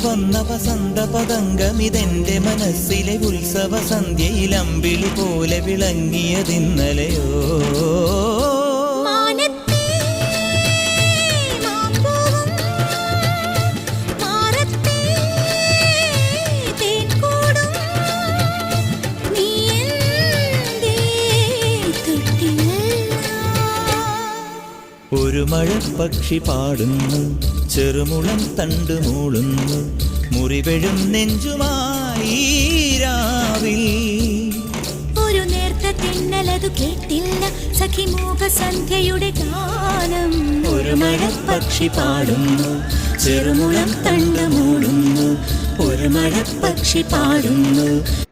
വന്ന വസന്ത പതംഗമിതെന്റെ മനസ്സിലെ ഉത്സവ സന്ധ്യയിൽ അമ്പിളി പോലെ വിളങ്ങിയതിന്നലെയോ. ഒരു മഴപ്പക്ഷി പാടുന്നു, ചെറുമുളം തണ്ട് മൂളുന്നു, മുറിവെഴും നെഞ്ചുമായി രാവിൽ. ഒരു നേർത്ത തിന്നലതു കേട്ടില്ല സഖിമൂക സന്ധ്യയുടെ ഗാനം. ഒരു മഴപ്പക്ഷി പാടുന്നു, ചെറുമുളം തണ്ട് മൂളുന്നു, ഒരു മഴപ്പക്ഷി പാടുന്നു.